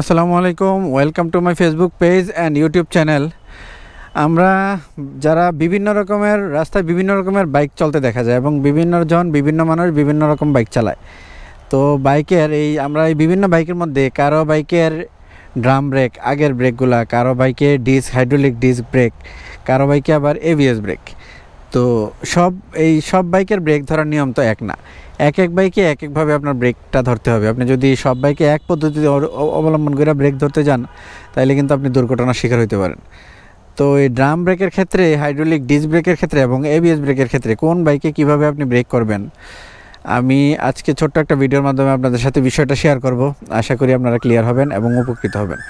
আসসালামু আলাইকুম, welcome to my Facebook page and YouTube channel. আমরা যারা বিভিন্ন রকমের রাস্তায় বিভিন্ন রকমের বাইক চলতে দেখা যায় এবং বিভিন্ন মানুষ বিভিন্ন রকম বাইক চালায়। তো বাইকের আমরা এই বিভিন্ন বাইকের মধ্যে কারো বাইকের ড্রাম ব্রেক, আগের ব্রেকগুলা, কারো বাইকে হাইড্রোলিক ডিস্ক ব্রেক, কারো বাইকে আবার এবিএস ব্রেক। তো সব বাইকের ব্রেক ধরার নিয়ম তো এক না। এক বাইকে এক একভাবে আপনার ব্রেকটা ধরতে হবে। আপনি যদি সব বাইকে এক পদ্ধতিতে অবলম্বন করে ব্রেক ধরতে যান, তাহলে কিন্তু আপনি দুর্ঘটনার শিকার হতে পারেন। তো এই ড্রাম ব্রেকের ক্ষেত্রে, হাইড্রোলিক ডিস্ক ব্রেকের ক্ষেত্রে এবং এবিএস ব্রেকের ক্ষেত্রে কোন বাইকে কিভাবে আপনি ব্রেক করবেন, আমি আজকে ছোট্ট একটা ভিডিওর মাধ্যমে আপনাদের সাথে বিষয়টা শেয়ার করব। আশা করি আপনারা ক্লিয়ার হবেন এবং উপকৃত হবেন।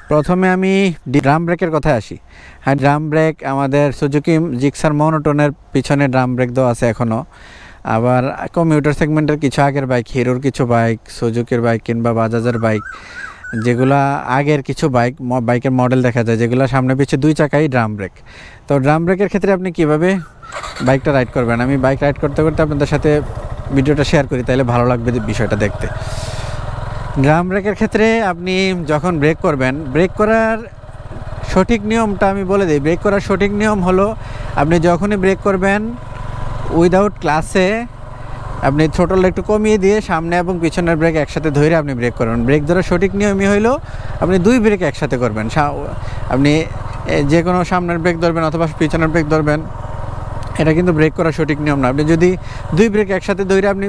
প্রথমে আমি ড্রাম ব্রেকের কথায় আসি। হ্যাঁ, ড্রাম ব্রেক আমাদের সুজুকি জিক্সার মনোটনের পিছনে ড্রাম ব্রেক দেওয়া আছে এখনও। আবার কমিউটার সেগমেন্টের কিছু আগের বাইক, হিরোর কিছু বাইক, সুজুকির বাইক কিংবা বাজাজের বাইক, যেগুলা আগের কিছু বাইকের মডেল দেখা যায় যেগুলো সামনে পিছিয়ে দুই চাকাই ড্রাম ব্রেক। তো ড্রাম ব্রেকের ক্ষেত্রে আপনি কিভাবে বাইকটা রাইড করবেন, আমি বাইক রাইড করতে করতে আপনাদের সাথে ভিডিওটা শেয়ার করি, তাহলে ভালো লাগবে বিষয়টা দেখতে। ড্রাম ব্রেকের ক্ষেত্রে আপনি যখন ব্রেক করবেন, ব্রেক করার সঠিক নিয়মটা আমি বলে দিই। ব্রেক করার সঠিক নিয়ম হলো, আপনি যখনই ব্রেক করবেন উইদাউট ক্লাসে আপনি থ্রোটলটা একটু কমিয়ে দিয়ে সামনে এবং পিছনের ব্রেক একসাথে ধরে আপনি ব্রেক করবেন। ব্রেক ধরার সঠিক নিয়মই হইলো আপনি দুই ব্রেক একসাথে করবেন। আপনি যে কোনো সামনের ব্রেক ধরবেন অথবা পিছনের ব্রেক ধরবেন, এটা কিন্তু ব্রেক করার সঠিক নিয়ম না। আপনি যদি দুই ব্রেক একসাথে ধরে আপনি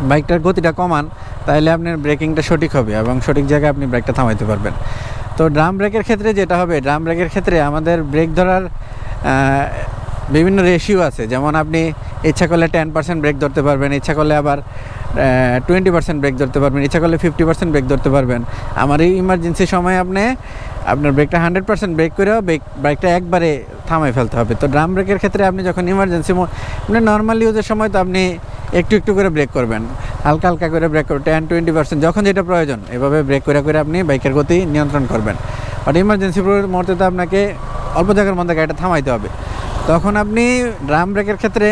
বাইকটার গতিটা কমান, তাহলে আপনার ব্রেকিংটা সঠিক হবে এবং সঠিক জায়গায় আপনি ব্রেকটা থামাইতে পারবেন। তো ড্রাম ব্রেকের ক্ষেত্রে যেটা হবে, ড্রাম ব্রেকের ক্ষেত্রে আমাদের ব্রেক ধরার বিভিন্ন রেশিও আছে। যেমন আপনি ইচ্ছা করলে 10% ব্রেক ধরতে পারবেন, ইচ্ছা করলে আবার 20% ব্রেক ধরতে পারবেন, ইচ্ছা করলে 50% ব্রেক ধরতে পারবেন। আমার এই ইমার্জেন্সি সময় আপনার ব্রেকটা 100% ব্রেক করেও বাইকটা একবারে থামাই ফেলতে হবে। তো ড্রাম ব্রেকের ক্ষেত্রে আপনি যখন ইমার্জেন্সি মানে নর্মাল ইউজের সময় তো আপনি একটু একটু করে ব্রেক করবেন, হালকা হালকা করে ব্রেক করবেন, 10-20% যখন যেটা প্রয়োজন এভাবে ব্রেক করে আপনি বাইকের গতি নিয়ন্ত্রণ করবেন। বাট ইমার্জেন্সি মুহূর্তে তো আপনাকে অল্প জায়গার মধ্যে গাড়িটা থামাইতে হবে। তখন আপনি ড্রাম ব্রেকের ক্ষেত্রে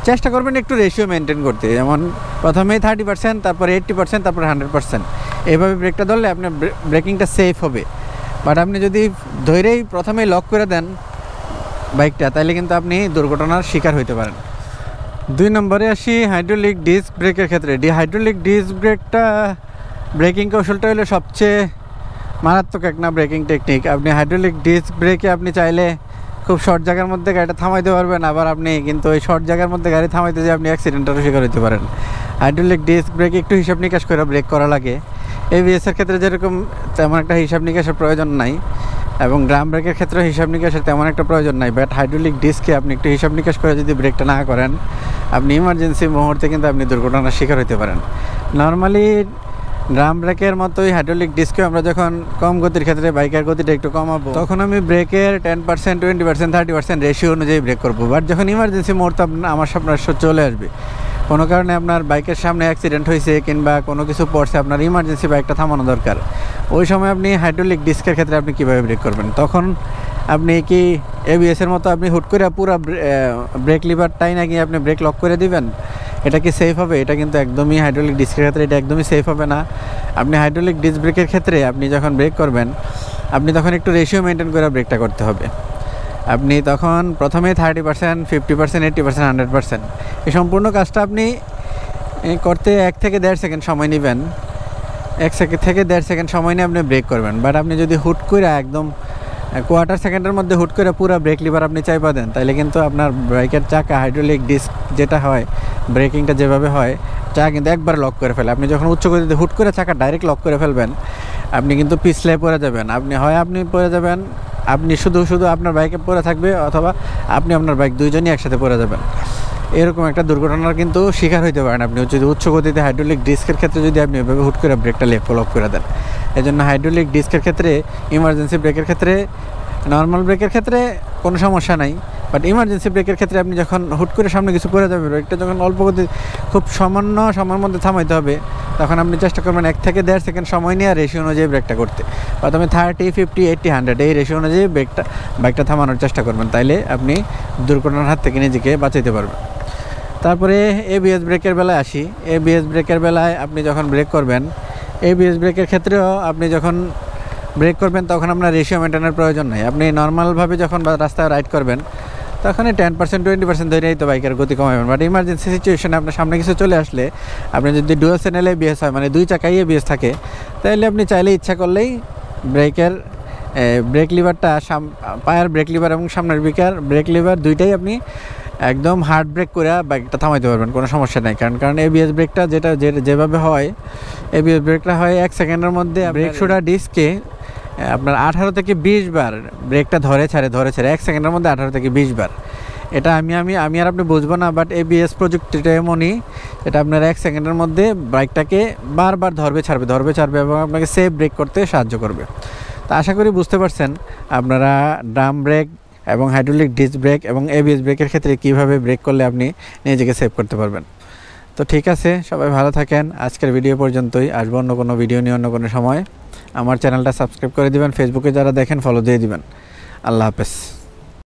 চেষ্টা করবেন একটু রেশিও মেনটেন করতে। যেমন প্রথমেই 30%, তারপর 80%, তারপর 100%, এইভাবে ব্রেকটা ধরলে আপনার ব্রেকিংটা সেফ হবে। বাট আপনি যদি ধৈরেই প্রথমেই লক করে দেন বাইকটা, তাহলে কিন্তু আপনি দুর্ঘটনার শিকার হইতে পারেন। 2 নম্বরে আসি হাইড্রোলিক ডিস্ক ব্রেকের ক্ষেত্রে। হাইড্রোলিক ডিস্ক ব্রেকটা ব্রেকিং কৌশলটা হলো সবচেয়ে মারাত্মক একটা ব্রেকিং টেকনিক। আপনি হাইড্রোলিক ডিস্ক ব্রেকে আপনি চাইলে খুব শর্ট জায়গার মধ্যে গাড়িটা থামাইতে পারবেন, আবার আপনি কিন্তু ওই শর্ট জায়গার মধ্যে গাড়ি থামাইতে যেয়ে আপনি অ্যাক্সিডেন্টেরও শিকার হতে পারেন। হাইড্রোলিক ডিস্ক ব্রেক একটু হিসাব নিকাশ করে ব্রেক করা লাগে। এবিএসের ক্ষেত্রে যেরকম তেমন একটা হিসাব নিকাশের প্রয়োজন নাই, এবং ড্রাম ব্রেকের ক্ষেত্রেও হিসাব নিকাশের তেমন একটা প্রয়োজন নাই। বাট হাইড্রোলিক ডিস্কে আপনি একটু হিসাব নিকাশ করে যদি ব্রেকটা না করেন, আপনি ইমার্জেন্সি মুহূর্তে কিন্তু আপনি দুর্ঘটনার শিকার হতে পারেন। নর্মালি ড্রাম ব্রেকের মতোই হাইড্রোলিক ডিস্কেও আমরা যখন কম গতির ক্ষেত্রে বাইকের গতিটা একটু কমাবো, তখন আমি ব্রেকের 10%, 20%, 30% রেশিও অনুযায়ী ব্রেক করবো। বাট যখন ইমার্জেন্সি মুহূর্তে আমার সামনে চলে আসবে, কোনো কারণে আপনার বাইকের সামনে অ্যাক্সিডেন্ট হয়েছে কিংবা কোনো কিছু পড়ছে, আপনার ইমার্জেন্সি বাইকটা থামানো দরকার, ওই সময় আপনি হাইড্রোলিক ডিস্কের ক্ষেত্রে আপনি কীভাবে ব্রেক করবেন? তখন আপনি কি এবিএসের মতো আপনি হুট করে পুরো ব্রেক লিভার টাইনা গিয়ে আপনি ব্রেক লক করে দিবেন? এটা কি সেফ হবে? এটা কিন্তু একদমই হাইড্রোলিক ডিস্কের ক্ষেত্রে এটা একদমই সেফ হবে না। আপনি হাইড্রোলিক ডিস্ক ব্রেকের ক্ষেত্রে আপনি যখন ব্রেক করবেন, আপনি তখন একটু রেশিও মেনটেন করে ব্রেকটা করতে হবে। আপনি তখন প্রথমেই 30%, 50%, 80%, 100%, এই সম্পূর্ণ কাজটা আপনি করতে 1 থেকে 1.5 সেকেন্ড সময় নেবেন। 1 থেকে 1.5 সেকেন্ড সময় নিয়ে আপনি ব্রেক করবেন। বাট আপনি যদি হুট করে একদম কোয়ার্টার সেকেন্ডের মধ্যে হুট করে পুরো ব্রেক লিভার আপনি চাইপা দেন, তাহলে কিন্তু আপনার বাইকের চাকা হাইড্রোলিক ডিস্ক যেটা হয়, ব্রেকিংটা যেভাবে হয়, চাকা কিন্তু একবার লক করে ফেলে। আপনি যখন উচ্চ গতিতে হুট করে চাকা ডাইরেক্ট লক করে ফেলবেন, আপনি কিন্তু পিছলে পড়ে যাবেন। আপনি পড়ে যাবেন, আপনি শুধু আপনার বাইকে পড়ে থাকবে, অথবা আপনি আপনার বাইক দুইজনই একসাথে পড়ে যাবেন। এরকম একটা দুর্ঘটনার কিন্তু শিকার হইতে পারেন আপনি যদি উচ্চ গতিতে হাইড্রোলিক ডিস্কের ক্ষেত্রে যদি আপনি এভাবে হুট করে ব্রেকটা লক করে দেন। এই জন্য হাইড্রোলিক ডিস্কের ক্ষেত্রে, ইমার্জেন্সি ব্রেকের ক্ষেত্রে, নর্মাল ব্রেকের ক্ষেত্রে কোনো সমস্যা নাই, বাট ইমার্জেন্সি ব্রেকের ক্ষেত্রে আপনি যখন হুট করে সামনে কিছু করে যাবে, ব্রেকটা যখন অল্প গতি খুব সামান্য সময়ের মধ্যে থামাইতে হবে, তখন আপনি চেষ্টা করবেন 1 থেকে 1.5 সেকেন্ড সময় নিয়ে রেশিও অনুযায়ী ব্রেকটা করতে। প্রথমে 30, 50, 80, 100 এই রেশিও অনুযায়ী বাইকটা থামানোর চেষ্টা করবেন, তাইলে আপনি দুর্ঘটনার হাত থেকে নিজেকে বাঁচাইতে পারবেন। তারপরে এবিএস ব্রেকের বেলায় আসি। এবিএস ব্রেকের বেলায় আপনি যখন ব্রেক করবেন, এবিএস ব্রেকের ক্ষেত্রেও আপনি যখন ব্রেক করবেন তখন আপনার রেশিও মেনটেনের প্রয়োজন নেই। আপনি নর্মালভাবে যখন রাস্তায় রাইড করবেন তখন 10% 20% ধরেই তো বাইকের গতি কমাবেন। বাট ইমার্জেন্সি সিচুয়েশনে আপনার সামনে কিছু চলে আসলে, আপনি যদি ডুয়াল চ্যানেল এবিএস হয়, মানে 2 চাকাই এবিএস থাকে, তাহলে আপনি চাইলে ইচ্ছা করলেই ব্রেক লিভারটা পায়ের ব্রেক লিভার এবং সামনের ব্রেক লিভার দুইটাই আপনি একদম হার্ড ব্রেক করে বাইকটা থামাইতে পারবেন, কোনো সমস্যা নেই। কারণ এবিএস ব্রেকটা যেভাবে হয়, এবিএস ব্রেকটা হয় 1 সেকেন্ডের মধ্যে। ব্রেক শুটা ডিস্কে আপনার 18 থেকে 20 বার ব্রেকটা ধরে ছাড়ে 1 সেকেন্ডের মধ্যে 18 থেকে 20 বার। এটা আমি আর আপনি বুঝবো না, বাট এবিএস প্রযুক্তিটা এমনই, এটা আপনার 1 সেকেন্ডের মধ্যে বাইকটাকে বারবার ধরবে ছাড়বে এবং আপনাকে সেফ ব্রেক করতে সাহায্য করবে। তো আশা করি বুঝতে পারছেন আপনারা ড্রাম ব্রেক এবং হাইড্রোলিক ডিস্ক ব্রেক এবং এবিএস ব্রেকের ক্ষেত্রে কীভাবে ব্রেক করলে আপনি নিজেকে সেভ করতে পারবেন। তো ঠিক আছে, সবাই ভালো থাকেন। আজকের ভিডিও পর্যন্তই, আসবো অন্য কোনো ভিডিও নিয়ে অন্য কোনো সময়। আমার চ্যানেলটা সাবস্ক্রাইব করে দিবেন, ফেসবুকে যারা দেখেন ফলো দিয়ে দিবেন। আল্লাহ হাফেজ।